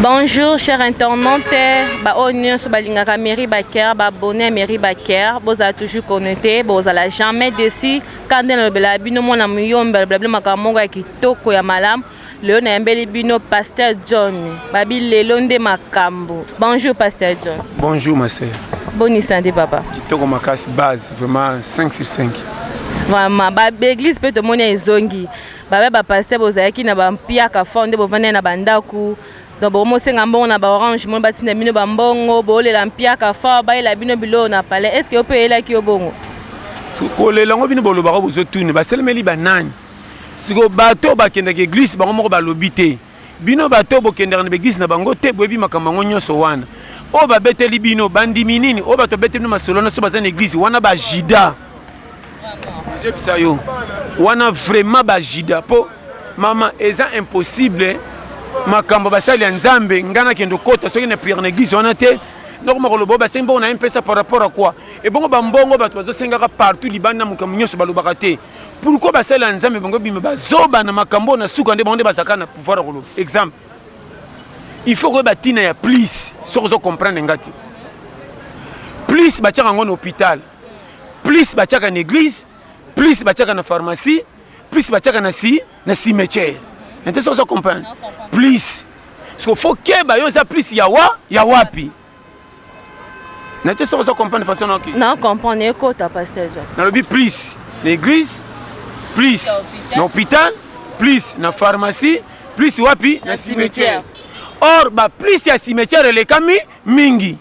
Bonjour chers internautes, on sur balingaka Mairie Baker, abonné Mairie Baker, vous avez toujours connecté, vous allez jamais déçu quand le belabino mon ami blabla makamongo ya kitoko ya malam, le na mbeli bino Pasteur John, babi lelonde makambo. Bonjour Pasteur John. Bonjour ma sœur. Bonne santé papa. Kitoko makasi base, vraiment 5 sur 5. Vraiment, l'église peut te montrer zongi. Ba pasteur bozaki na ba mpia ka fonde bo vana na bandaku. Donc bon c'est ngambon na ba orange mon batina bino bambongo bo le lampia ka fa ba ila bino bilo na palais. Est-ce que on peut ela ki obongo? Ko le lango bino bolo ba ko bozo tune ba selemeli ba nani. Siko bato ba kenda ke église ba mo ba lobité. Bino bato bo kenda na église na bango te boyebi makambo nyonso wana. O ba beteli bino bandi minini o bato beteli bino masolo na so ba za na église wana ba jida. Wana vraiment bajida po mama eza impossible makambo basali ya nzambe ngana kendo kota soki na prière na église wana te donc makolo bo basengi bongo na mpesa par rapport à quoi et bongo bambongo bato bazosengaka partout libanda makambo nyonso balobaka te pourquoi basali ya nzambe bongo bima bazoba na makambo na suka nde bongo bazaka na pouvoir kolo exemple il faut que batina ya plus soko zo comprendre ngati plus batiaka ngo na hôpital plus batiaka na église plus batiaka na pharmacie, plus batiaka na cimetière. Maintenant ça comprendre. Plus parce qu'il faut que ba yo za plus ya wapi. Maintenant ça comprendre façon OK. Non, comprendre ko ta pasteur. Na lobi plus l'église, plus l'hôpital, plus na pharmacie, plus wapi na cimetière. Or ba plus ya cimetière le kami mingi.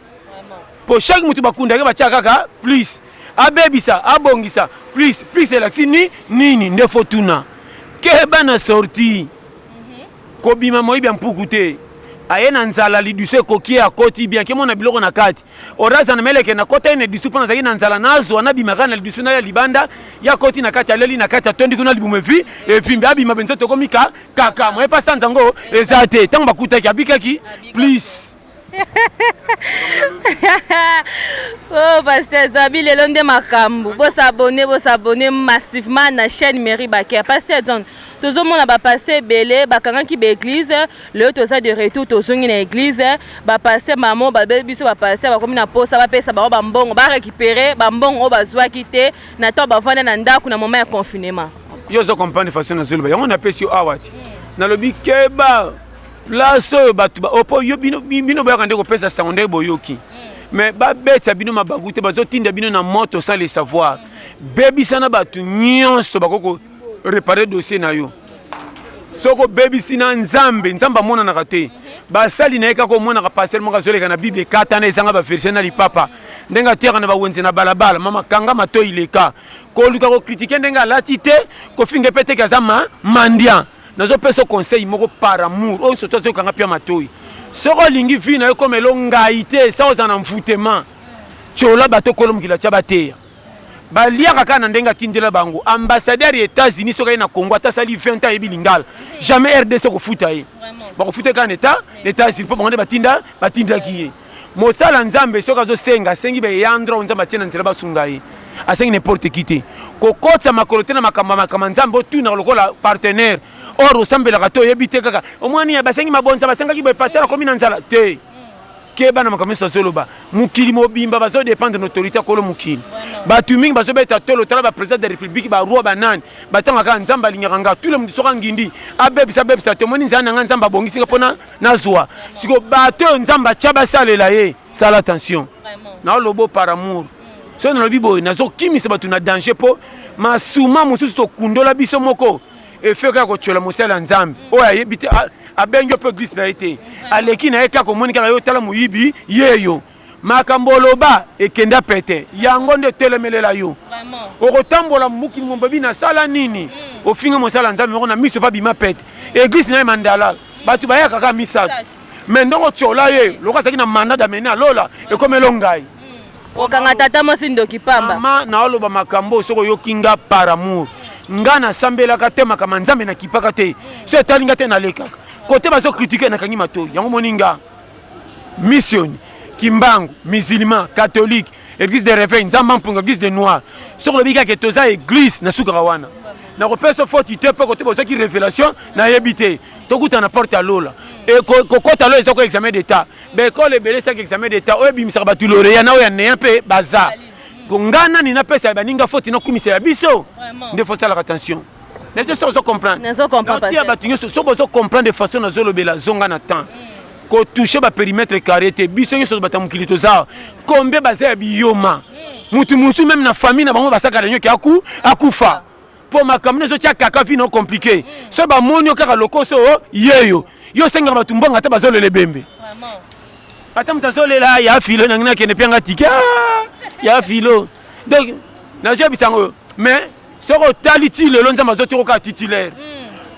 Pour chaque mutu bakunda ke batiaka ka plus abebisa abongisa plus elaxini nini nde fotuna keba na sorti kobima moyibi mpukute ayena nzala liduso kokie akoti bien ke mona biloko na kati oraza na meleke na kota ene disu pona zaki na nzala nazo na bimaka na liduso na ya libanda ya koti na kati aleli na kati atondi kuna libumevi evimbi abima benzo tokomika kaka moye pa sanzango ezate tango bakutaki abikaki plus. Oh Pasteur Zabi lelonde makambo bo s'abonner massivement na chaîne Mairie Baker. Pasteur John tozo mona ba pasteur belé bakanga ki be église le toza de retour tozongi na église ba pasteur maman ba biso ba pasteur ba komi na posa ba pesa ba mbongo ba récupérer ba mbongo ba zwa kité na to ba vanda na ndaku na moment ya confinement yo zo comprendre façon na zelo yango na pesi awati na lobi keba place batu ba opo yo bino ba kande ko pesa sangonde boyoki mais ba beta bino mabagute bazotinda bino na moto sans le savoir bebi sana batu nyonso bakoko réparer dossier na yo soko bebi sina nzambe mona na kate ba sali na eka ko mona ka passer mo ka zoleka na bible katana ezanga ba version na lipapa ndenga tiaka na ba wenze na balabala mama kanga mato ileka ko luka ko critiquer ndenga latite ko finge pete kazama mandia nazo peso conseil moko par amour o soto zo kanga pia matoi soko lingi vi na yo comme elongaité ça aux en mfutema chola bato kolomkila cha bateya baliaka kana ndenga tindela bango ambassadeur des États-Unis soka na Congo atasali 20 ans ebilingala jamais RDC ko futa ye ba ko futa kana état l'État-Unis po bonde batinda kiye mosala nzambe soka zo sengi be yandro nzamba tena nzela basunga ye asengi n'importe qui te kokotsa makolote na makamba nzambe otuna lokola partenaire or osambela kato yebite kaka omwani ya basengi mabonza basenga ki be passer comme na nzala te keba na makamisa soloba mukili mobimba bazo dépendre de l'autorité kolo mukili batu mingi bazo beta tolo tala ba président de la république ba roi banani batanga ka nzamba linyanga tout le monde soka ngindi abebisa to moni nzana nzamba bongisi ka pona nazwa siko bato nzamba chaba salela ye sala attention na lobo par amour so na lobibo nazo kimisa batu na danger po masuma mususu to kundola biso moko et fait kako chola mosala nzambe oya yebite abengo pe glisse na été aleki na eka ko monika yo tala muyibi yeyo makamboloba ekenda pete yango nde telemelela yo vraiment okotambola muki ngombe bina sala nini ofinga mosala nzambe moko na miso pa bima pete église na mandala batu bayaka ka misa mais ndongo chola ye loka saki na mandat d'amener lola e comme elongai okanga tata mosindo kipamba mama na oloba makambo soko yokinga par amour ngana sambela ka tema kama nzambe na kipaka te so etalinga te na lekaka côté bazo critiquer na kangi mato yango moninga mission kimbangu musulman catholique église de réveil nzamba mpunga église de noir sur le biga que toza église na suka wana na ko peso faute te pe côté bozo ki révélation na yebité tokuta na porte à lola et kokota lo ezoko examen d'état bekole ebele saki examen d'état oyo ebimisaka bato lauréat na oyo ya neya mpe baza nga nani napesa baninga foti nakumisa ya biso nde fosalaka attention nete so ozocomprendre natia bato nyonso so bozocomprendre de façon nazolobela zonga na temps kotouche baperimetre carré te biso nyonso bata mokili toza combien baza ya biyoma mutu musu même na famille na bango basaka na nyoki akufa po makambo nezotia kaka vi no compliqué so bamoni yo kaka lokoso yeyo yo sengaka bato mbongo ata bazolela ebembe ata moto azolela ya filo nangi nakende mpe anga tike ya filo donc nazwi bisango oyo mais soko otali ti lelo nzambe azotiki kaka titulaire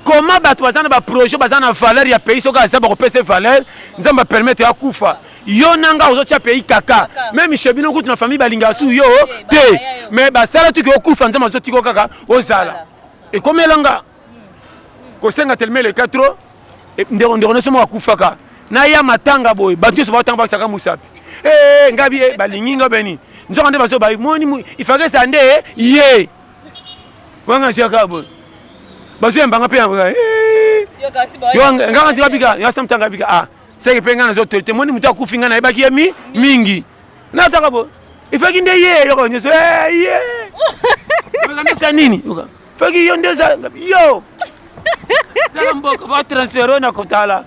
comment bato baza na baprojet baza na valeur ya pays soki aza bakopesa valeur nzambe apermettre akufa yo nanga ozotia pays kaka même chez bino kutu na famille balingaka su yo te mais basala tuki okufa nzambe azotiki kaka ozala ekomelanga kosenga teleme le 4 ndeko nyonso moko akufaka na ya matanga boye bato nyonso baotanga bakisaka mosapi ngabi balingi nga beni nzoka nde bazo bamoni ifakesa nde ye wanga siaka boye bazo yembanga mpe ngaka nti babika yasamtanga bika seke mpe nga nazotorite moni moto akufi nga nayebaki ye mingi nataka boye ifaki nde ye yoko nyonso ye bekandesa nini faki yo nde yo tala mboka batransfero na kotala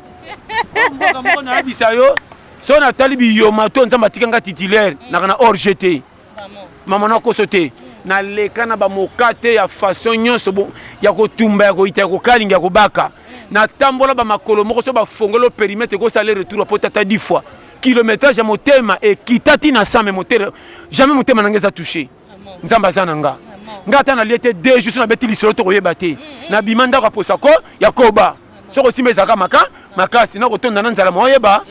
mboka moko nayebisa yo so natali biyoma to nzambe atikanga titulaire naka na hors gt mama nakoso te naleka na bamoka te ya façon nyonso ya kotumba ya koyita ya kokalinga ya kobaka natambola bamakolo moko so bafongolo périmètre ekosala retour apo tata 10 fois kilométrage ya motema ekita ti na 100 motere jamais motema nanga eza touché nzambe aza na nga nga ata nalie te 2 jours so nabeti lisolo tokoyeba te nabima ndako aposa ko ya koba soko osimba ezalaka makasi na kotonda na nzala moyeba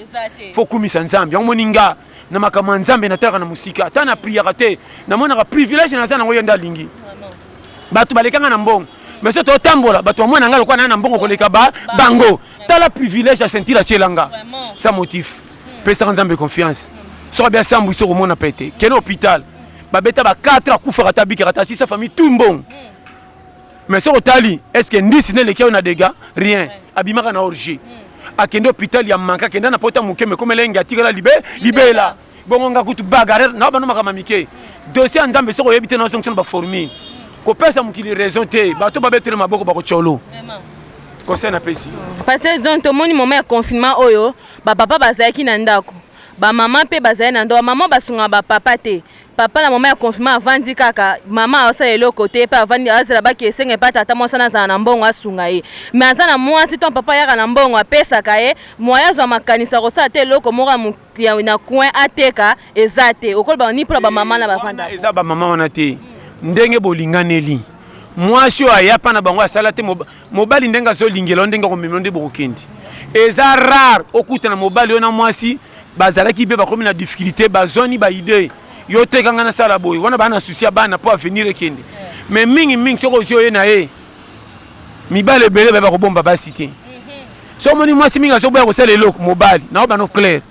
fo kumisa nzambe yango moni nga na makambo ya nzambe natalaka na mosika ata na priaka te namonaka privilège naza nango yo nde alingi bato balekanga na mbongo mais so totambola bato bamwana nga lokola na mbongo koleka bango tala privilège ya sentire atielanga sa motif pesaka nzambe confiance soki bia sambwi soko omona pete kene hôpital babeta ba 4 akufaka ta bikaka ta sisa famille tout mbongo mais soki otali est-ce que ndisi ne leki oyo na dega rien abimaka na orgie akende hôpital ya manka akende na pota moke me komela engi atikala libela bongo nga kutu bagarre na bano makambo mike dossier ya nzambe soki oyebi te na ozongisa na baformule kopesa mokili raison te bato babetele maboko bakotsholo conseil napesi parce que donc tomoni moment ya confinement oyo bapapa bazalaki na ndako bamama mpe bazali na ndako mama basunga bapapa te papa na moment ya confinement avandi kaka mama asala eloko te mpe avandi azela baki esenge mpe tata mwasi wana azala na mbongo asunga ye mais aza na mwasi to papa yaka na mbongo apesaka ye moya azwa makanisa kosala te eloko moko na coin ateka eza te okoloba ni mpona bamama na bavanda eza bamama wana te ndenge bolinganeli mwasi oyo ayapa na bango asala te mobali ndenge azolingela ndenge komemela nde bokokende eza rare okuta na mobali oyo na mwasi bazalaki mpe bakomi na difficulté bazwani baide yo tekanga na sala boye wana bana susi ya bana po avenir ekende mais mingi soki ozwi oye na ye mibali ebele bayeba kobomba basi te so omoni mwasi mingi azoboya kosala eloko mobali nao bano claire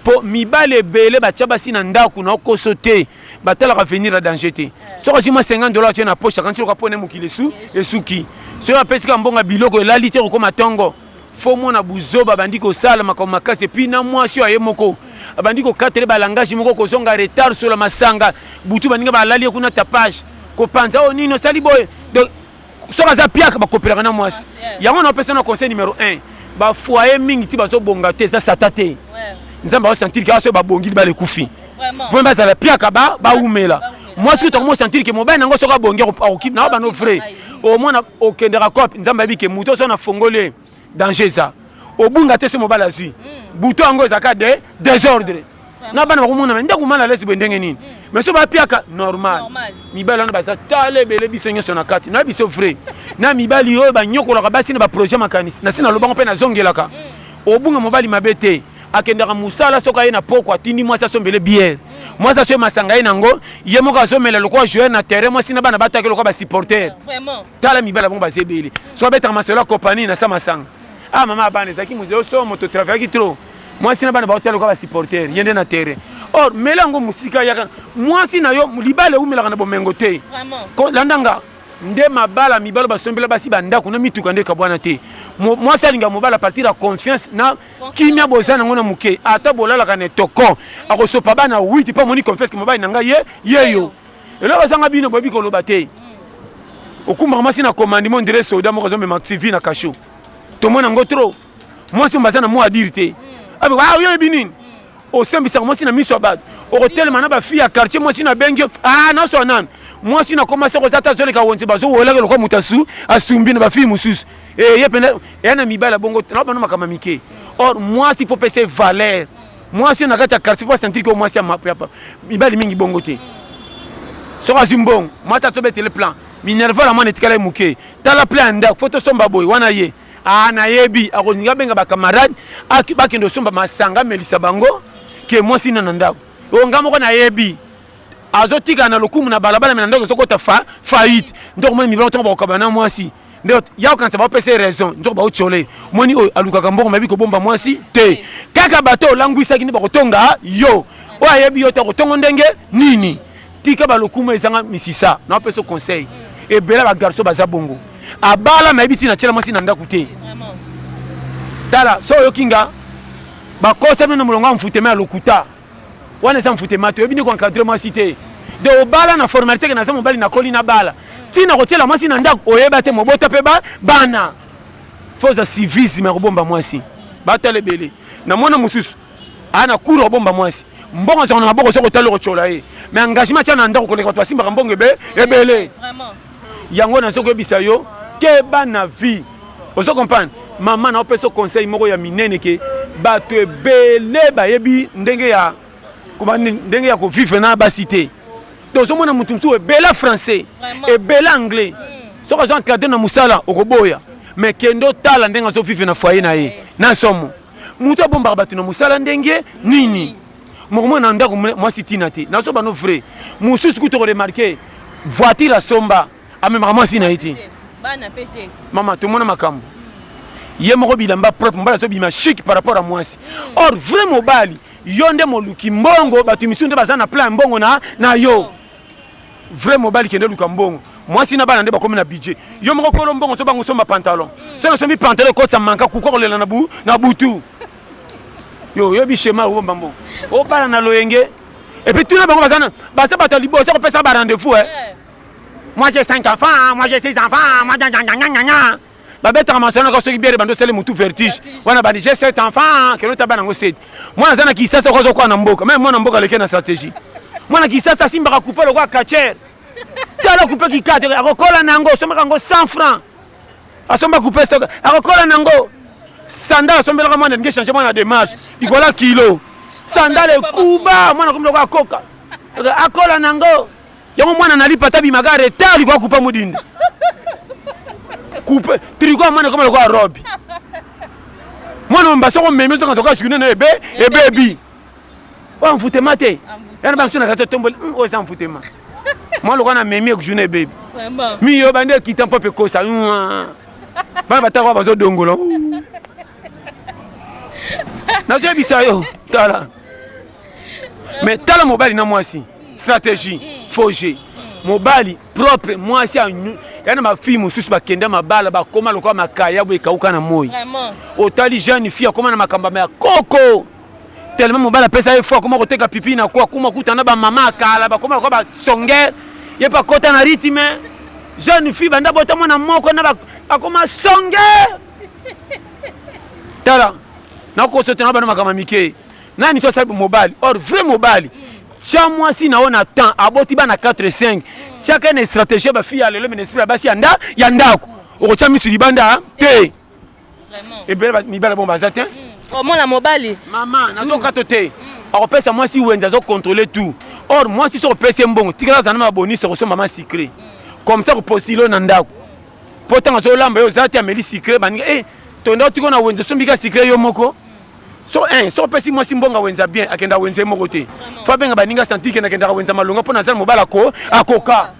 po mibali ebele batya basi na ndako na okoso te batalaka avenir ya danger te soki ozwi mwa $50 atye na poche akanti loka pone mokili esuki soki apesika mbongo biloko elali te kokoma ntongo fo mona buzoba bandi kosala makambo makasi epuis na mwasi oyo aye moko abandi kokatele balangage moko kozonga retard sur la masanga butu baninga balali kuna tapage kopanza o nino sali boy donc soka za piaka bakopelaka na mwasi yango na pesa na conseil numéro 1 ba foyer mingi ti bazo bonga te za satate nzamba o sentir que aso ba bongi ba le kufi vraiment bazala piaka ba umela mwasi to mo sentir que mobile nango soka bongi okip na ba no frère au moins okendera cop nzamba bi ke muto so na fongole danger za obunga te so mobile azui buto yango ezaka de désordre na bana bakomona ndeko mala lesi bendenge nini mais so bapiaka normal mibali wana baza tale bele biso nyonso na kati na biso vrai na mibali oyo banyokolaka basi na baprojet makanisi na sina lobango mpe nazongelaka obunga mobali mabe te akendaka mosala soki aye na poko atindi mwasi asombele biere mwasi asoye masanga ye nango ye moko azomela lokola joueur na terrain mwasi na bana bataki lokola basupporter tala mibali bango baza ebele so abetaka masolo ya kompani na sa masanga mama abana ezalaki mozelo so moto travaillaki trop mwasi na bana baotala lokola basupporter ye nde na terrain or mela yango mosika yaka mwasi na yo libala eumelaka na bomengo te landanga nde mabala mibalo basombela basi bandako na mituka nde kabwana te moi ça linga mobala partir la confiance na kimia bozana ngona muke ata bolala kana toko akosopa bana 8 pas moni confiance que mobala nanga yeyo et là bazanga bino bobi ko lobate okumba masi na commandement dire soda mo kozombe maxivi na kasho to mona ngo trop moi si mbazana mo adirite abi wa yo binini o sembisa moi si na miso abad o tellement na ba fille à quartier moi si na bengi na so nan moi si na commencé ko zata zole ka wonse bazo wola ko mutasu asumbi na ba fille mususu et na mibala bongo na ba no makama mike or moi si faut passer valeur moi si na kata quartier faut sentir que moi si mapapa mibali mingi bongo te so azimbong mata so bete le plan minerva la mone tikala muke tala plan nda photo somba boy wana ye na yebi akoninga benga ba camarade akibaki ndo somba masanga melisa bango ke moi si na ndako o ngamo ko na yebi azotika na lokumu na balabala mena ndoko sokota faillite ndoko moni mibalo to ba kabana moi si ndo yao quand ça va passer raison ndoko ba ochole moni o aluka kamboko mabi ko bomba moi si te kaka bato langwisa kini ba kotonga yo o yebi yo to kotongo ndenge nini tika ba lokumu ezanga misisa na peso conseil et bela ba garçon baza bongo abala mabi tina chela moi si na ndako te tala so yo kinga ba kosa na mulonga mfutema lokuta wana za mfutema to ebini ko encadrer moi cité de obala na formalité que na za mobali na koli na bala tina ko tela moi si na ndako oyeba te mobota pe bana foza civisme ko bomba moi si batale belé na mona mususu ana kuro bomba moi si mbongo za na maboko so ko talo ko chola mais engagement tya na ndako ko leka to simba mbongo ebele vraiment yango na soko bisa yo ke bana vie ozo comprendre maman na opeso conseil moko ya minene ke bato ebele bayebi ndenge ya ndenge ya ko vivre na ba cité donc so mona mutu msu ebele français ebele anglais so ko zon cadre na musala okoboya mais kendo tala ndenge so vivre na foyer na ye na somo mutu bomba bato na musala ndenge nini moko na ndako moi sitina te na so bano vrai mususu kuto ko remarquer voiture a somba ame maman si na été bana pété maman tout mona makambo ye moko bilamba propre mbala so bima chic par rapport à moi si or vrai mobali yonde moluki mbongo batu misunde bazana plan mbongo na yo vrai mobali kende luka mbongo moi si na bana nde bakomi na budget yo moko kolo mbongo so bango somba pantalon so so mi pantalon ko manka ku ko lela na butu yo bi schéma o mbambo o bana na loyenge et puis tout na bango bazana basa bata libo so ko pesa ba rendez-vous moi j'ai 5 enfants moi j'ai 6 enfants moi babeta kamansana ko soki biere bando sele mutu vertige wana bandi j'ai 7 enfants que nota bana ngo 7 moi nazana ki sasa ko zo kwa na mboka même moi na mboka leke na stratégie moi na ki sasa simba ka couper le kwa kacher tala couper ki 4 akokola nango somba kango 100 francs asomba couper ça akokola nango sandal sombela ka mwana nge changer mwana démarche ikola kilo sandal kuba mwana kumlo kwa koka akola nango yango mwana nalipa tabi magare tali kwa kupa mudinde coupe tricot mwana comme le quoi robe mwana mbaso ko meme so kantoka shikune na ebebi wa mfutema te yana ba msuna kato tombo o za mfutema mwana ko na meme ko journée baby vraiment mi yo bande kitan pope ko sa ba bata ko bazo dongolo na je bisa yo tala mais tala mobali na moi si stratégie foger mobali propre moi si yana ma fille mususu bakenda mabala bakoma lokwa makaya bo ekauka na moi vraiment otali jeune fille akoma na makamba ya koko tellement mobala pesa effort koma koteka pipi na kwa kuma kutana ba mama akala bakoma lokwa ba songe ye pa kota na rythme jeune fille banda bota mwana moko na bakoma songe tala na ko sotena ba na makamba mike nani to sabu mobali or vrai mobali cha moi si naona temps aboti bana 4 5 chacun une stratégie ba fille alelo men esprit basi ya ndako okocha misuli banda te vraiment et bela mi bala bomba zatin au moins la mobali maman nazo katote akopesa moi si wenza zo contrôler tout or moi si so pesa mbongo tikala zana ma bonus ko so maman secret comme ça ko postilo na ndako potanga zo lamba yo zati ameli secret baninga to ndo tiko na wenza so mbika secret yo moko so so pesi moi si mbonga wenza bien akenda wenza moko te fa benga baninga sentir que nakenda wenza malonga pona za mobala ko akoka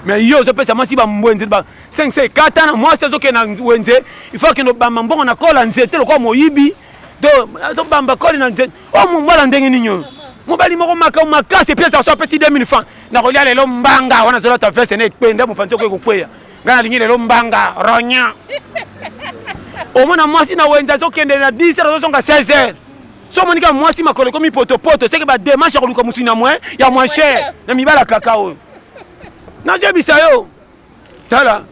mais yo so pesa moi si ba mbwenze ba 5 5 4 ans moi c'est zo ke na wenze il faut que no ba mbongo na kola nzete lo kwa moyibi do so bamba kola na nzete o mbala ndenge ninyo mobali moko makasi pesa so pesi 2000 francs na kolia lelo mbanga wana zo ta veste na ekpenda mupanzo ko ekweya ngana lingile lo mbanga ronya Au moins, moi, si na wenza zokende na 10h, 16h. So monika moi si makolo komi poto c'est que ba démarche ko luka musina moins ya moins cher na mibala cacao na je bisayo tala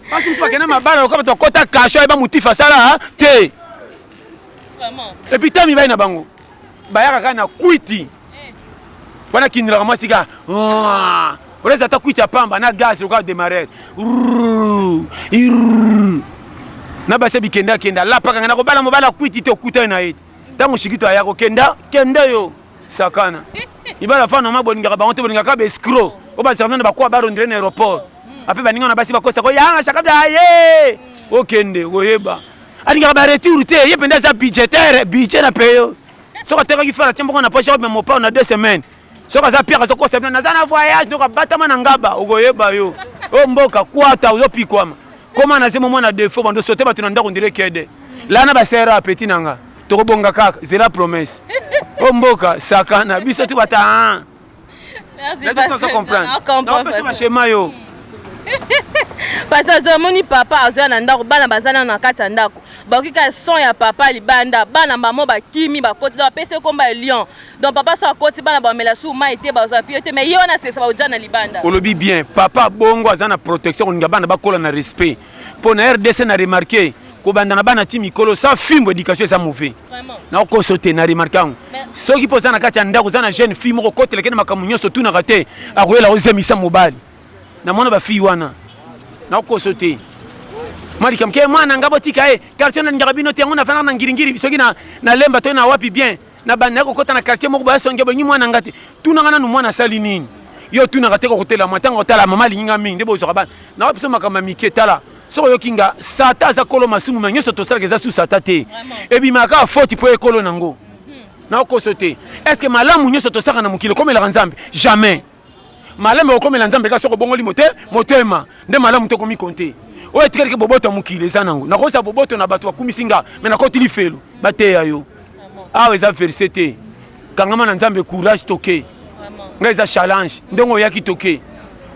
parce que pas kana mabala ko to kota kasho ba mutifa sala te vraiment et puis tami ba na bango ba ya kana kuiti wana kindra moi sika oleza ta kuiti pamba na gaz ko démarrer na base bikenda kenda la paka ngana ko bala mobala kwiti te okuta na yete tango shikito ayako kenda yo sakana ibala fa no maboni ngaka ba onte boninga ka be escroc o ba servant ba kwa ba rondre na aéroport ape ba ninga na basi ba kosa ko ya shaka da ye o kende o yeba ani ngaka ba retour te ye penda za budgetaire budget na payo so ka teka ki fara tembo na poche ba mo pa na 2 semaines so ka za pire so ko servant na za na voyage no ka batama na ngaba o yeba yo o mboka kwata o pikwama. Comment on a moment na défaut bando sauter batu nda kondire kede là na ba sera petit nanga to bonga kaka c'est la promesse o mboka sakana biso tu bata merci pas ça comprendre non pas ça schéma yo parce que moni papa azo na ndako bana bazana na kati ndako bakika son ya papa libanda bana mamo ba kimi ba koti ba pese komba lion donc papa so akoti bana ba mela su ma été ba zo piote mais yo na sesa ba ujana libanda olobi bien papa bongo azana protection nga bana ba kola na respect pour na RDC na remarquer ko banda na bana ti mikolo sa film éducation ça mauvais vraiment na ko sauter na remarquant soki poza na kati ndako za na jeune fille moko kote lekena makamunyo so tuna raté akoyela ozemisa mobali na mwana ba fille wana na ko sauter mali kam ke mwana ngabo tika quartier na ngabino te ngona fana na ngiringiri soki na lemba to na wapi bien na banda ko kota na quartier moko ba songe bonyi mwana ngati tuna ngana no mwana sali nini yo tuna ngate ko kotela matango tala mama linga mingi ndebo zo kabana na wapi so makama miketala so yo kinga sata za kolo masumu manyo so to sala ke za su sata te e bi maka faute po ekolo nango na ko sauter est-ce que malamu nyo so to saka na mukilo comme la nzambe jamais malamu ko mela nzambe ka so ko bongoli motema nde malamu to ko mi compter o etikere ke boboto mukile zanango na ko sa boboto na bato akumisinga mais na ko tili felo bateya yo awe za versete kangama na nzambe courage toke ngai za challenge ndongo yaki toke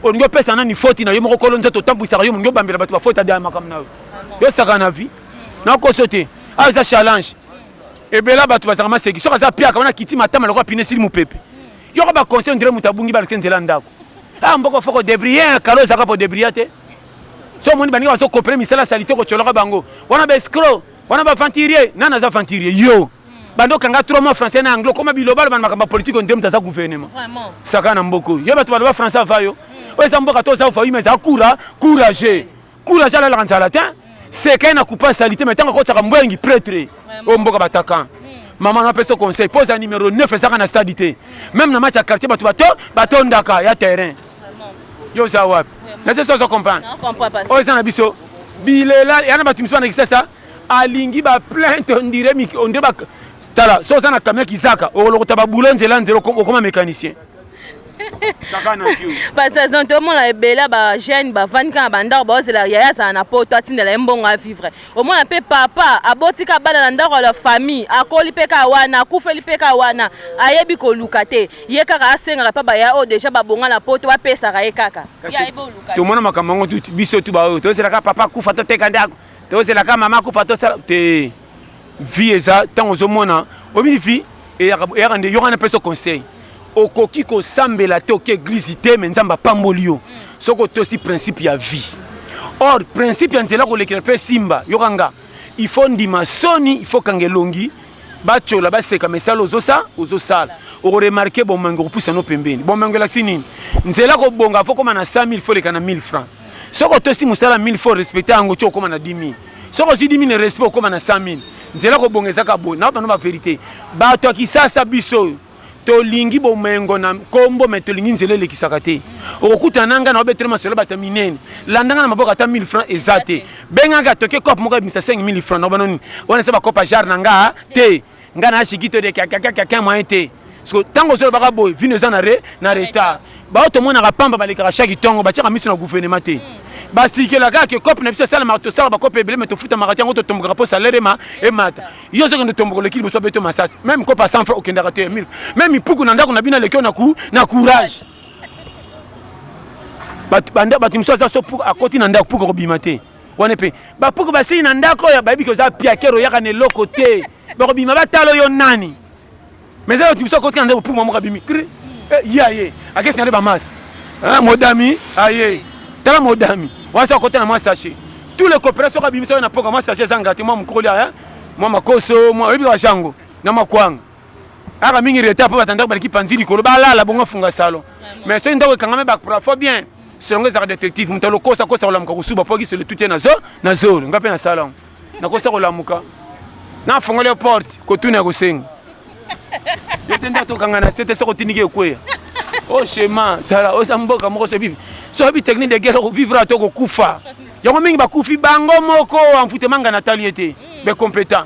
o ngo pesa na ni faute na yo moko kolonza to tambu saka yo ngo bambela bato ba faute ada makam na yo saka na vie na ko sote awe za challenge e bela bato ba saka maseki so za pia kana kiti matama lokwa pinesili mupepe yo ko ba conseil ndire mutabungi ba kenzela ndako mboko foko debrier kalo zaka po debriate so moni baninga so kopre misala salite ko choloka bango wana ba escroc wana ba venturier nana za venturier yo bando kanga 3 mois français na anglo comme bilobal ban makamba politique on dem za gouvernement vraiment sakana mboko yo bato ba français vayo o za mboka to za fa mais za courage la lanzala ta c'est quand na coupa salite mais tant ko tsaka mbwengi prêtre o mboka bataka maman na pesa conseil pose numéro 9 ça na stadité même na match à quartier bato ndaka ya terrain yo za wapi na te so comprendre non comprends pas o za na biso bilela yana batimswa na kisasa alingi ba plainte on dirait ba tala so za na kamera kizaka o lokota ba boulonze la nzelo comme mécanicien parce que dans tout monde la bela ba jeune ba 24 ba ndako ba zela yaya ça na poto atindela mbongo a vivre au moins pe papa abotika bana na ndako la famille akoli peka wana akufeli peka wana ayebi ko lukate ye kaka asenga pa ba ya o déjà ba bonga na poto ba pesa ka ye kaka ya ebo lukate to mona makambo tuti biso tu ba to zela ka papa kufa to teka ndako to zela ka mama kufa to te vie eza tango zo mona obi vie et ya rende yo na peso conseil okoki ko sambela te oke église te mais nzamba pamboli yo soko to si principe ya vie or principe ya nzela ko lekela pe simba yokanga il faut ndima soni il faut kangelongi bachola baseka mesalo ozosala o remarquer bon mango puisa no pembeni bon mango la finini nzela ko bonga faut comme na 100 000 faut lekana 1000 francs soko to si musala 1000 faut respecter ango cho comme na 10 000 soko si 10 000 respect comme na 100 000 nzela ko bonga ezaka bo na ba no ba vérité ba to kisasa biso tolingi bomengo na kombo metolingi nzele lekisaka te okuta nanga na obetrema solo bata minene landanga na maboka ta 1000 francs ezate benganga toke cop moko bimisa 5000 francs na banoni wana se ba copa jar nanga te nga na shikito de kaka moyen te so tango solo baka boy vino za na retard ba to mona ka pamba baleka chaque tongo ba tshaka miso na gouvernement te basikela kaka cop na biso sala marto sala ba cop ebele meto futa makati ngo to tomboka po salaire e mata yo zo ndo tomboko le kilo so beto masasi même cop à 100 francs okenda ka te 1000 même ipuku na ndako na bina lekio na courage banda batimso za so pour akoti na ndako pour ko bimate wana pe bapuku basili na ndako oyo bayebi koza piakere oyaka na eloko te bakobima batala oyo nani mais oyo biso kotika nde bopuku moko abimi ya ye akesi nde bamasa modami aye tala modami wasi akota na mwa sachet tous les coopérations kabimisa oyo na poka mwa sachet ezanga te mwa mokoli mwa makoso mwa oyebi bajango na makwanga aka mingi reta mpo batandaka baleki panzi likolo balala bongo afunga salon mais soki ndako ekangami baprafo bien selongo ezaka détective moto alokosa kosa kolamuka kosuba po akisele tutie na zolo nga mpe na salon nakosa kolamuka nafongoli porte kotuna ya kosenga ete nde atokanga na sete soko otindiki ekweya o shema tala oza mboka moko sobivi soyebi technique de guerre kovivre ato kokufa yango mingi bakufi bango moko amfutemanga na tali ete becompétent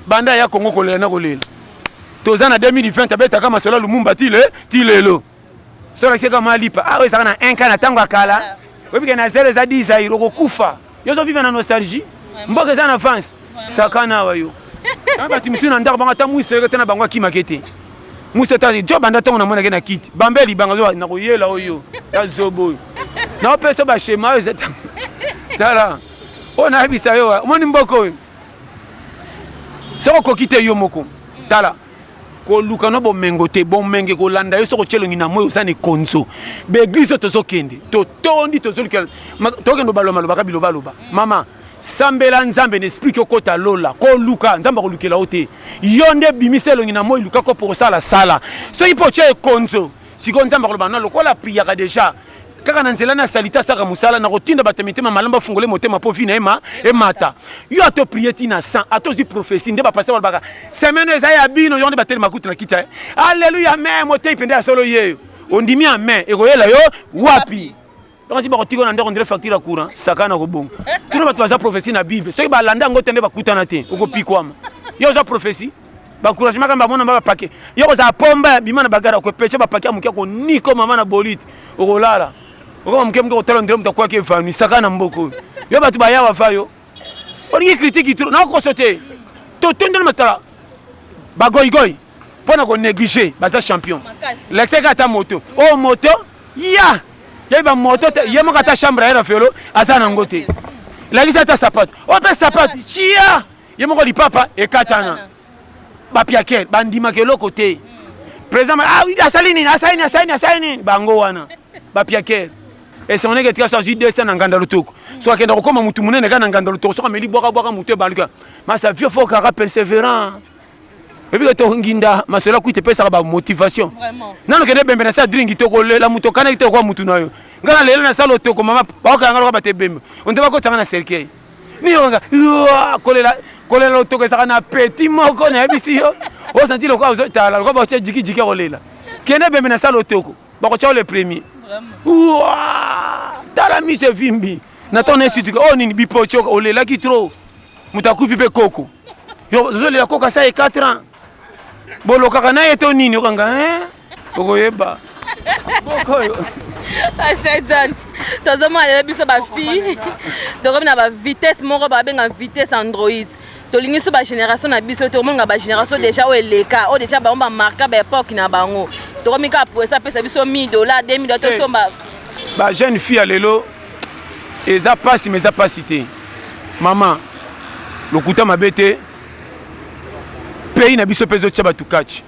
banda ya kongo kolela na kolela toza na 2020 abetaka masolo lumumba ti lelo soki akiseka malipa oyo ezaka na 1 ka na ntango akala oyebike na 0 eza 10 airo kokufa yo ozovive na nostalgie mboka eza na avance sakana awa yo bato misusu na ndako bango ata mwisa yoke te na bango akimake te mwisa ta jo banda ntongo namonake na kiti bambe libanga na koyela oyo ya zobo oyo naopesa bashema oyo tala oyo nayebisa yo omoni mboka oyo soki okoki te yo moko tala koluka no bomengo te bomenge kolanda yo soko chelongi na moyo oza na ekonzo baeglise tozokende totondi tozolukela tokende obaloba ka bilobaloba mama sambela nzambe na esprit okota lola koluka nzambe akolukela yo te yo nde bimisa elongi na moyo luka ko mpo kosala sala soki mpo otya ekonzo sikoyo nzambe akoloba na lokola priaka deja kaka na nzela na salita asaka mosala na kotinda bato mitema malamu bafungole motema mpo vi na emata yo ato prie ti na sang atozwi prophétie nde bapase balobaka semaine eza ya bino yo nde bateli kutu na kita alleluya me motei pende ya solo yeyo ondimi ya me ekoyela yo wapi okansi bakotika na ndeko ndele facture ya courant sakana kobongo tuna bato baza prophétie na bible soki balanda yango te nde bakutana te okopikwama yo oza prophétie bacouragement kamba bamona bapake yo kozala pomba bima na bagara okopeche bapake ya moke akoniko mama na bolite okolala okoma moke moke kotala ndele moto akwaki evanu saka na mboko yo bato bayawa va yo olingi critique tro nakokoso te totondeli matala bagoyigoyi mpo na konéglige baza champion lexeka ata moto oyo moto ya yebi bamoto te ye moko ata chambre ayera felo aza nango te lakisi ata sapato oyo mpe sapato chia ye moko lipapa ekatana bapiakere bandimaka eloko te président asali nini bango wana bapiakere esengoneke etika so azwi 200 na nganda lotoko so akenda kokoma mutu munene kaka na nganda lotoko soki ameli bwaka mutu ebaluka masa vie fo kaka persévérant ebike tonginda masolo akuite epesaka bamotivation nano kende bembe na sa dringi to kolela mutu okanaki te okwa mutu na yo nga na lelo na sala otoko mama baokanga loka bate bembe onde bakotanga na cercueil niyonga kolela otoko ezaka na petit moko nayebisi yo osanti lokola ozotala lokola bakotya jikijiki kolela kende bembe na sala otoko bakotya yo le premier tala mise vimbi na ton institut o nini bipocho olelaki trop moto akufi mpe koko yo ozolela koko asa ye 4 ans bolokaka na ye to nini okanga okoyeba boko oyo asedant tozomona lelo biso bafille tokomi na bavitesse moko babenga vitesse android tolingi so bagénération na biso tokomonga bagénération déjà oyo eleka oyo déjà bango bamarka baépoque na bango tokomi kaka poesa apesa biso $1000 $2000 tosomba bajeune fille ya lelo eza pasi mais eza pasi te mama lokuta mabe te pays na biso mpe ezotya bato kachi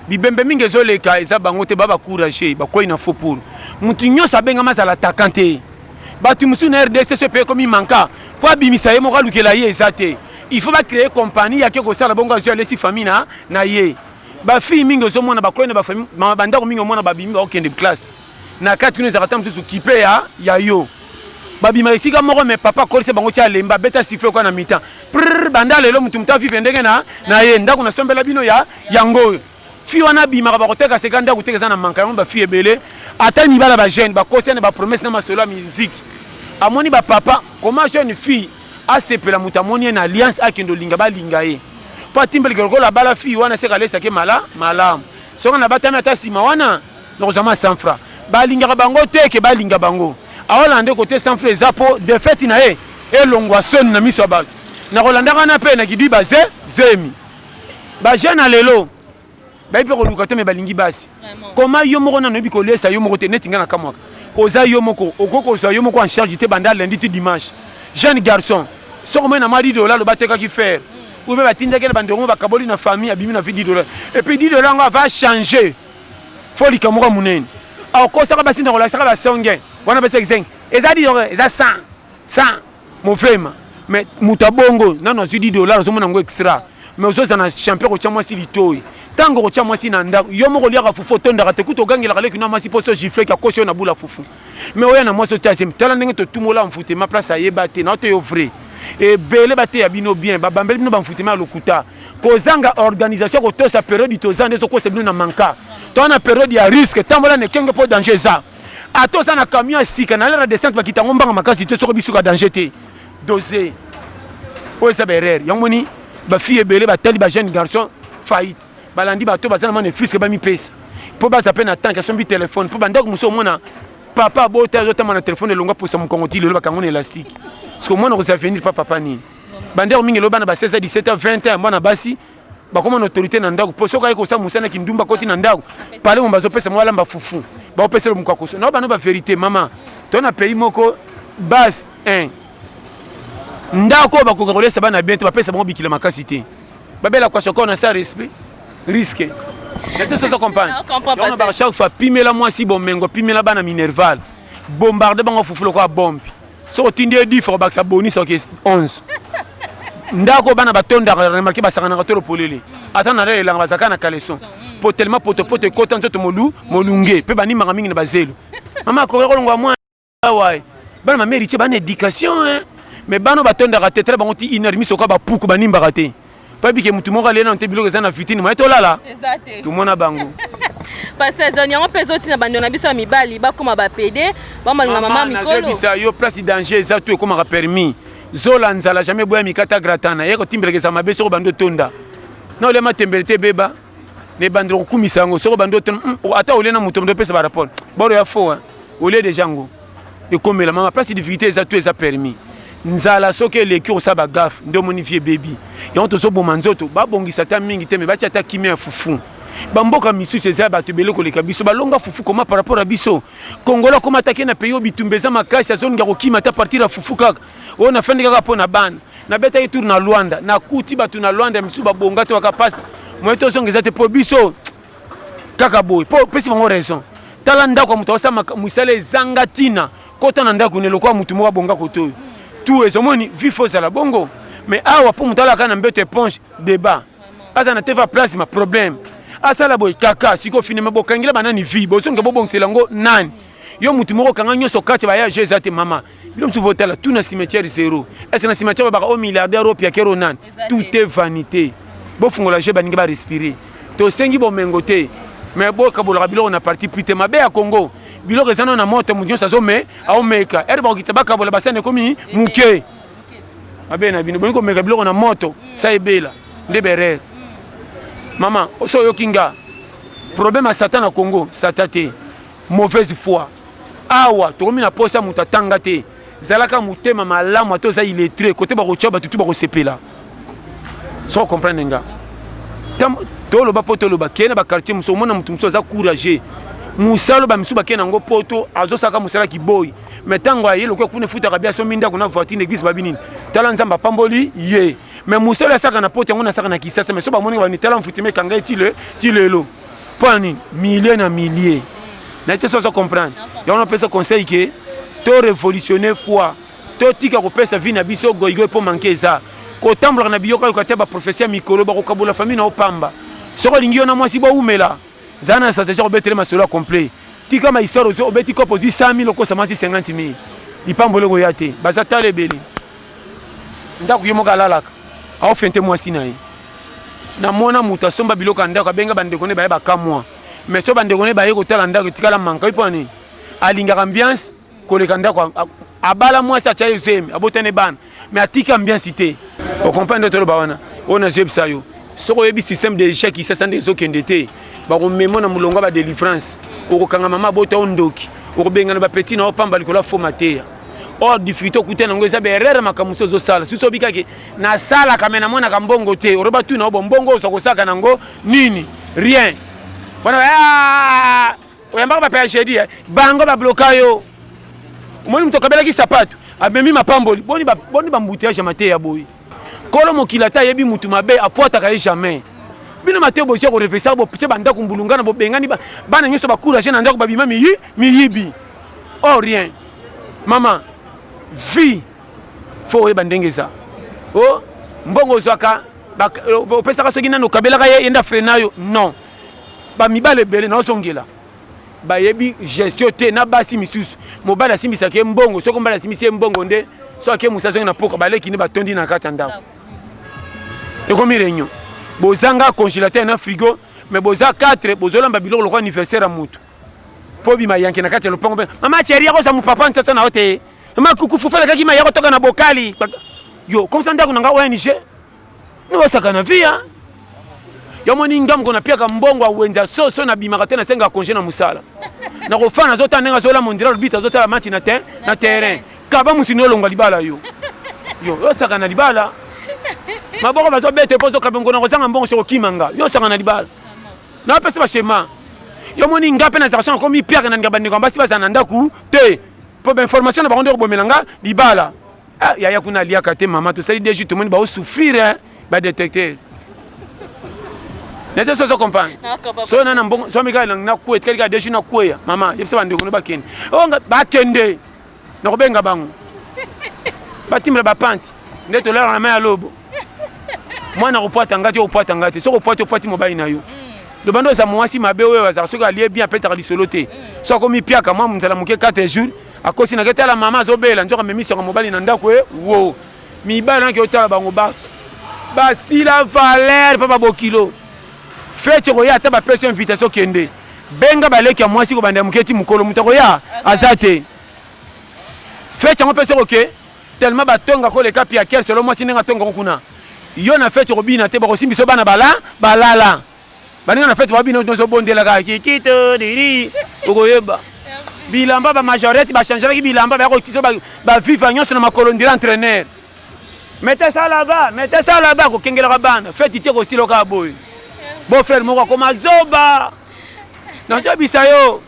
bibembe mingi ezoleka eza bango te babacourage bakwei na faux pour mutu nyonso abengama azala attaquant te bato mosusu na RDC so mpe ekomi manka mpo abimisa ye moko alukela ye eza te il faut bacréer compagnie yake kosala bongo azwi alesi famille na ye bafille mingi ozomona bakwei na bafamille bandako mingi omona babimi baokende classe na kati kino ezaka ta mosusu kipe ya yo babima esika moko me papa akolisa bango tia lemba beta sifle kwa na mitan banda lelo mutu mutu avive ndenge na ye ndako nasombela bino yango oyo fi wana bimaka bakoteka seka ndako teka eza na manka yango bafille ebele ata mibala bajeune bakosiane bapromese na masolo ya miziki amoni bapapa koma jeune fille asepela mutu amoni ye na alliance akende olinga balinga ye mpo atimbeleke lokola bala fille wana seka alesaki malamu soki na batami ata nsima wana nakozwama 100 francs balingaka bango teke balinga bango aolanda kote 100 francs eza mpo defete na ye elongwa soni na miso ya bato nakolandaka na mpe na kidwi bazemi bajeune na lelo bayi mpe koluka te me balingi basi koma yo moko nano yebi kolesa yo moko te neti nga na kamwaka oza yo moko okokozwa yo moko en charge te banda lundi ti dimanche jeune garçon soko moi na ma 10 dollars le bateka qui faire ou bien batindaki na bandeko bakaboli na famille abimi na vie 10 dollars et puis 10 dollars va changer folie comme moi munene au kosaka basinda ko la saka ba songe wana ba 5 eza 10 dollars eza 100 mon frère mais mutabongo nano 10 dollars zo mona ngo extra mais ozoza na champion ko chamwa si litoi tango ko chamwa si na ndako yo moko liaka fufu tonda te kuto gangela kale kina masi poso gifle ka kosho na bula fufu mais oya na moso tia tala ndenge to tumola mfute ma place ayeba te na to yo vrai et belé bate ya bino bien ba bambeli bino ba mfute ma lokuta kozanga organisation ko to sa période to zande so ko se bino na manka to na période ya risque tambola ne kenge po danger za ato sa na camion sika na la descente ba kitango mbanga makasi to so ko bisuka danger te dosé o sa berer yongoni ba fille belé ba tali ba jeune garçon faillite balandi bato bazana mane fisque ba mi pesa po ba zape na tank son bi téléphone po bandako muso mona papa bota azotama na téléphone elonga posa mukongoti lelo bakango élastique parce que mona ko sa venir papa ni bandako mingi lo bana ba 16 17 20 ans mona basi bakoma na autorité na ndako poso ka ko sa musana kindumba koti na ndako pale mo bazo pesa mwala mba fufu ba opesa le mukakoso na bana ba vérité mama to na pays moko base 1 ndako bakoka kolesa bana bien te bapesa bango bikila makasi te babela kwa shoko na sa respect risque c'était ça compagne on va chaque fois pimela moi si bon mengo pimela bana minerval bombarder bango fufu ko bombe so tindé 10 fois baksa boni so ke 11 ndako bana batonda remarquer basakana ka tolo polele atana le langa basaka na caleçon pour tellement poto kota nzoto molunge pe bani manga mingi na bazelo mama ko ko ngwa moi ouais bana ma mérite bana éducation hein mais bano batonda ka tetre bango ti inermi so ko ba puku bani mbakate pas que mutu moko alena nte biloko na fitini moi to lala tout mona bango parce que zone yango peso tina bando na biso mibali ba koma ba PD ba malinga mama mikolo na bisa yo place danger za tout comme a permis zola nzala jamais boya mikata gratana yeko timbelekeza mabe soko bando tonda na ole matembelete beba ne bandro kumisa yango soko bando tonda ata olena mutu ndo pesa ba rapport boro ya fo ole de jango e komela mama place difficulté za tout eza permis nzala soke leki osaba gaf ndo monifie baby yango tozo boma nzoto babongisa ta mingi te me batia ta kimia fufu bamboka misusu eza bato beleko leka biso balonga fufu koma par rapport à biso kongola koma take na peyo bitumbeza makasi azonga kokima ta partir ya fufu kaka ona fendi kaka pona bana na beta ye tour na Luanda na kuti batu na Luanda misu babonga te wakapasa moyeto zongeza te po biso kaka boy po pesi bango raison tala ndako muto osama musale zanga tina kota na ndako ne lokwa mutu mo babonga koto tout ezomoni vifo za la bongo mais awa pour mutala kana mbeto éponge débat asa na teva place ma problème asa la boy kaka siko finema bokangila banani vi bosonga bobongisela ngo nani yo mutu moko kanga nyoso kati ba ya jeza te mama bilo mtu votala tout na cimetière zéro est-ce na cimetière ba au milliardaire au piakero nani tout est vanité bo fungola je baninga ba respirer to sengi bo mengote mais bo kabola bilo na parti putain mabe ya Congo bilo rezano na moto munyo sazo me au meka erba okitaba bola basane komi muke abe na bino boniko meka bilo na moto sa ebela ndebere mama oso yokinga problème à Satan na Congo satate mauvaise foi awa to komi na posa mutatanga te zalaka mutema malamu to za illettré côté ba kochoba tutu ba kosepela so comprendre nga tam to lo ba poto lo ba kena ba quartier muso mona mutu muso za courageux musalo ba misu bakena ngo poto azosaka musala kiboy metango ayelo ko kuna futa kabia so minda kuna voiture l'église babinini tala nzamba pamboli ye mais musalo saka na poto ngo na saka na kisasa mais so ba moni ba ni tala mfutime kanga tilelo pani milliers na milliers na te so comprendre ya on peut se conseil que to révolutionner foi to tika ko pesa vie na biso goigo po manquer ça ko tambla na biyo ko te ba professeur mikolo ba ko kabula famille na opamba so ko lingio na mwasi bo umela zana stratégie obetere masolo complet tika ma histoire ozo obeti ko posi 100 000 ko samasi 50 000 ipambole go yate bazata lebeli ndako yomo kalalaka au fente mwasi na ye na mona muta somba biloko ndako abenga bandeko ne baye bakamwa mais so bandeko ne baye ko tala ndako tikala manka iponi alinga ambiance koleka ndako abala mwasi acha yezemi abotene bana mais atika ambiance ité o comprendre to lo bawana ona jebsa yo soko yebi système de échec qui s'est des okendete ba ko memo na mulonga ba délivrance o kanga mama bota ondoki o benga na ba petit na opamba likola formateur or difficulté kutena ngo eza berere makamuso zo sala siso bikake na sala kamena mona kambongo te o roba tu na bombongo so ko saka nango nini rien bana oyamba ba PHD bango ba blokayo umoni mto kabela ki sapato abemi mapamboli boni bambouteillage mate ya boy kolo mokili ata yebi mutu mabe apotaka ye jamais bino mate bosia ko réfléchir bo pite banda kumbulungana bo bengani bana nyoso ba courage na ndako babima miyibi oh rien maman vie faut yeba ndenge ça oh mbongo zwaka opesaka soki nano kabelaka ye yenda frenayo non bamibale ebele naosongela bayebi gestion te na basi misusu mobali asimbisaka ye mbongo soki mobali asimbisi ye mbongo nde so ake musa zongi na poka baleki nde batondi na kati ya ndako ekomi réunion bozanga congélateur na frigo mais boza 4 bozolamba biloko lokwa anniversaire ya mutu po bima yanke na kati ya lopango mpe mama chérie yakoza mupapa nsasa na yo te mama kukufufalakaki ma yakotoka na bokali yo comme ça ndako na nga ONG nibosaka na via yomoni ngamgo na piaka mbongo awenza soso na bimaka te na senga congé na musala na kofana nazota ndenga zola mondira lobita azotala match na terrain kaba musini olonga libala yo osaka na libala maboko bazobete pozo kabongo na kozanga mbongo soko kimanga yo saka na libala na pesa ba shema yomoni ngape na zakation komi piaka na ngabandi kwa basi bazana ndaku te po ba information na bakondo ko bomelanga libala ya kuna liaka te mama to sali déjà tout le monde ba souffrir ba détecter nete so comprendre so na mbongo so mika na kuwe kelika déjà na kuwe mama yebisa bande ko no bakende onga bakende na ko benga bango batimla ba panti ndeto la na ma lobo mwana kopata ngati so kopata mobali na yo le bando za mwasi mabe wewe za soka lié bien peut-être lisolo te so komi piaka mwa mzala muke 4 jours akosi na ketala mama zobela njoka memisi kwa mobali na ndako wo mibala nki otala bango ba si la valeur papa bokilo feche ko ya ta ba pression invitation kende benga baleki ya mwasi ko banda muketi mukolo mutako ya azate feche ngo pese oke tellement batonga ko le kapi ya kel selo mwasi nenga tonga kuna yo na feche ko bina te ba ko simbiso bana balala baninga na feche ba bina no so bondela ka kikito diri okoyeba bilamba ba majorité ba changer ki bilamba ba ko kiso ba viva nyonso na makolo ndira entraîneur mettez ça là-bas ko kengela ka bana feche tie ko silo ka boy bon frère moko ko mazoba na so bisayo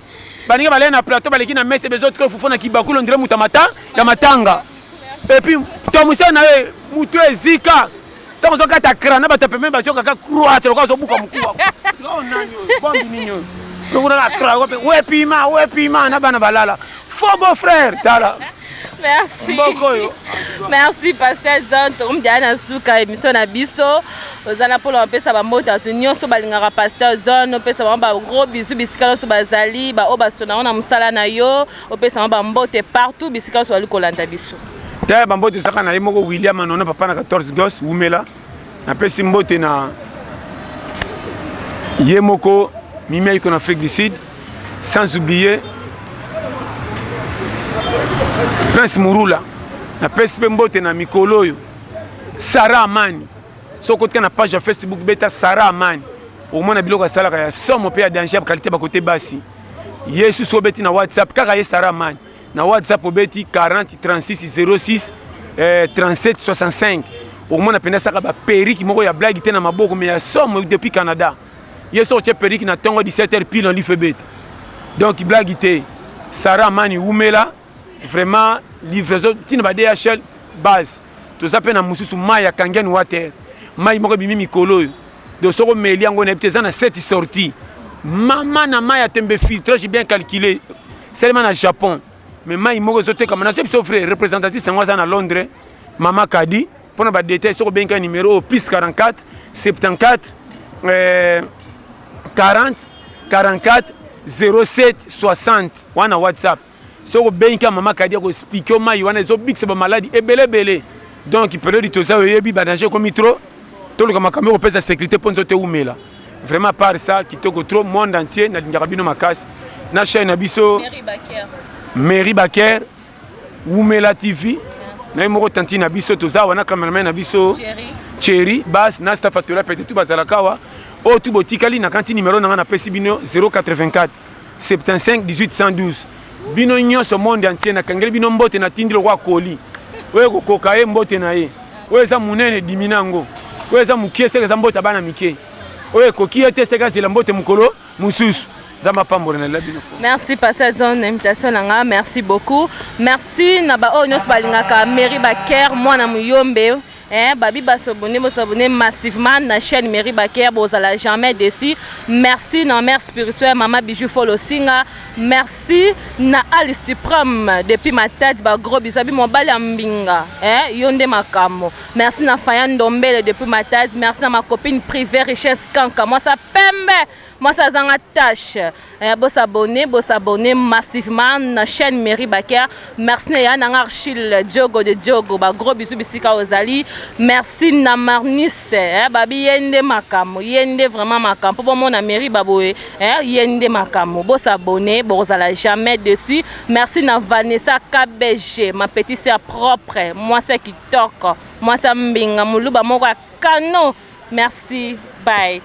baninga balé na plateau baleki na messe bezo trop fufona kibakulo ndira mutamata ya matanga et puis to musa na we mutu ezika to zo kata krana ba tapeme ba zo kaka croix to zo buka mkuwa no nanyo bombi ninyo to kuna kra we pima na bana balala fo bon frère tala merci merci pasteur Zanto umdiana suka émission na biso ozana polo pesa ba mota to nyonso balingaka pasteur Zone pesa ba gros bisou bisikalo so bazali ba obastona na musala na yo opesa ba mbote partout bisikalo so ali kolanda biso ta ba mbote saka na ye moko William anona papa na 14 gosses umela na pesi mbote na ye moko mimi iko na Afrique du Sud sans oublier Prince Murula na pesi mbote na mikolo yo Sarah Amani soko tika na page ya Facebook beta Sarah Amani au moins na biloko salaka ya somo pe ya danger ba qualité ba côté basi Yesu so beti na WhatsApp kaka ye Sarah Amani na WhatsApp obeti 40 36 06 37 65 au moins na penda saka ba periki moko ya blague te na maboko mais ya somo depuis Canada Yesu che periki na tongo 17h pile en l'ifebet donc blague te Sarah Amani umela vraiment livraison tina ba DHL base to ça pe na mususu maya kangiani water mai moko bimi mikolo de soko meli yango na peteza na 7 sorties mama na maya tembe filtrage bien calculé seulement na Japon mais mai moko zote comme na c'est frère représentatif sango za na Londres mama kadi pona ba détail soko benka numéro plus 44 74 40 44 07 60 wana WhatsApp soko benka mama kadi ko expliquer mai wana zo big se ba maladie ebele donc période toza yebi ba danger comme trop tout le caméra pèse la sécurité pour nous umela vraiment par ça qui te trop monde entier na ngabino makas na chaîne abiso Mary Baker umela TV na moko tanti na biso toza wana cameraman na biso Cherry bas na staff atola peut-être tout bazala kawa o tout botikali na kanti numéro na pesi bino 084 75 18 112 bino nyonso monde entier na kangeli bino mbote na tindilo kwa koli we ko kokaye mbote na ye we za munene diminango weza mukie seka za mbota bana mike oye kokie te seka zela mbote mukolo mususu Zama pambola na labino. Merci passer John invitation nanga, merci beaucoup. Merci na ba onyo balingaka Mairie Baker mwana muyombe. Babi basobone massivement na chaîne Mairie Baker bozala jamais dessus. Merci na mère spirituelle Mama Bijou Folo Singa. Merci na Ali Supreme depuis ma tête ba gros bisabi mon bali ambinga yonde makamo. Merci na Fayan Dombele depuis ma tête. Merci na ma copine privée Richesse Kanka. Moi ça pembe. Moi ça zanga tâche. Boss abonner massivement na chaîne Mairie Baker. Merci na na Archil Diogo de Diogo ba gros bisou bisika ozali. Merci na Marnis babi yende makamo. Yende vraiment makamo. Pour mon Mairie baboé yende makamo. Boss abonner bozala jamais dessus. Merci na Vanessa KBG ma petite sœur propre. Moi c'est qui toque. Moi ça mbinga muluba moko kano. Merci. Bye.